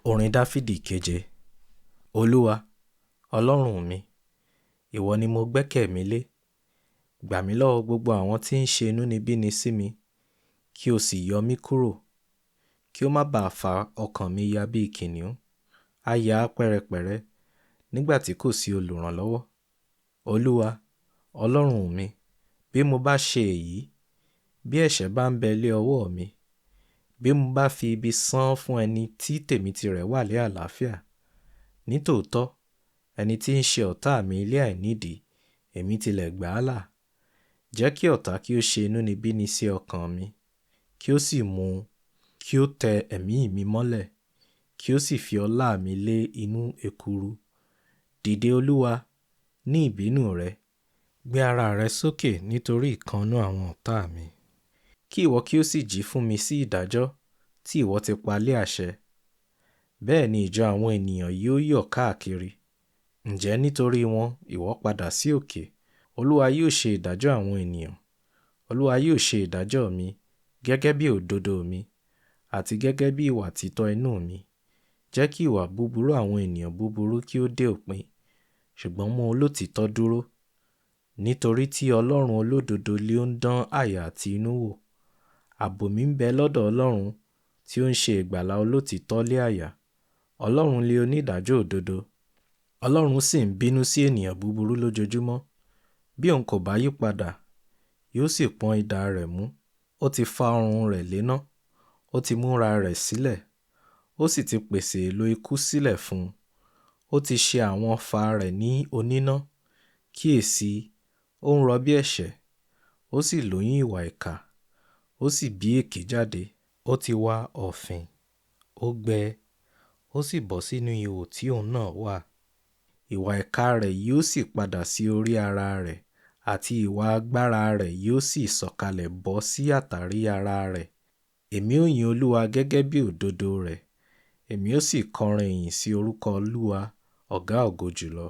Orin Dafidi Keje. Olúwa, Ọlọ́run mi, ìwọ ni mo gbẹ́kẹ̀ mi lé. Gbà mí lọ́wọ́ gbogbo àwọn tí ń ṣe inúnibíni sí mi, kí o sì yọ mí kúrò, kí ó má bàa fa ọkàn mi ya bí kìnìún, á ya pẹ́rẹpẹ̀rẹ nígbà tí kò sí olùrànlọ́wọ́. Olúwa, Ọlọ́run mi, bí mo bá ṣe èyí, bí ẹ̀ṣẹ̀ bá ń bẹ lé ọwọ́ mi, bí mo bá fi ibi san fún ẹni tí tèmi tirẹ̀ wà lé àlàáfíà, nítòótọ́ ẹni tí ń ṣe ọ̀tá mi ilé àìnídìí, èmi tilẹ̀ gbà á là. Jẹ́ kí ọ̀tá kí ó ṣe inúnibíni sí ọkàn mi, kí ó sì mú kí ó tẹ ẹ̀mí mi mọ́lẹ̀, kí ó sì fi ọlá mi lé inú ekuru. Dìde Olúwa, ní ìbínú rẹ, gbé ara rẹ sókè nítorí ìkannú àwọn ọ̀tá mi. Kí ìwọ kí ó sì jí fún mi sí ìdájọ́ tí ìwọ ti pa lé àṣẹ. Bẹ́ẹ̀ ni ìjọ àwọn ènìyàn yóò yọ̀ káàkiri. Ǹjẹ́ nítorí wọn ìwọ padà sí òkè? Olúwa yóò ṣe ìdájọ́ àwọn ènìyàn. Olúwa yóò ṣe ìdájọ́ mi gẹ́gẹ́ bí òdodo mi àti gẹ́gẹ́ bí ìwà títọ́ inú mi. Jẹ́ kí ìwà búburú àwọn ènìyàn búburú kí ó dé òpin, ṣùgbọ́n mú olótìítọ́ dúró. Nítorí tí Ọlọ́run olódodo lé ó ń dán àyà àti inú wò. Ààbò mi ń bẹ lọ́dọ̀ Ọlọ́run tí ó ń ṣe ìgbàlà olótìítọ́ lé àyà. Ọlọ́run lé onídàájọ́ òdodo. Ọlọ́run sì ń bínú sí ènìyàn búburú lójoojúmọ́. Bí òun kò bá yí padà, yóò sì pọ́n idà rẹ̀ mú. Ó ti fa ọrùn rẹ̀ léná, ó ti múra rẹ̀ sílẹ̀, ó sì ti pèsè èlò ikú sílẹ̀ fún un. Ó ti ṣe àwọn ọfà rẹ̀ ní oníná. Kíyèsí, ó ń rọbí ẹ̀ṣẹ̀, ó sì lóyún ìwà ìkà, ó sì bí èké jáde. Ó ti wá ọ̀fìn, ó gbẹ, ó sì bọ́ sínú ihò tí òun náà wà. Ìwà ìkà rẹ̀ yóò sì padà sí orí ara rẹ̀, àti ìwà agbára rẹ̀ yóò sì sọ̀kalẹ̀ bọ́ sí àtàrí ara rẹ̀. Èmi ó yin Olúwa gẹ́gẹ́ bí òdodo rẹ̀, èmi ó sì kọrin ìyìn sí orúkọ Olúwa, ọ̀gá ògo jùlọ.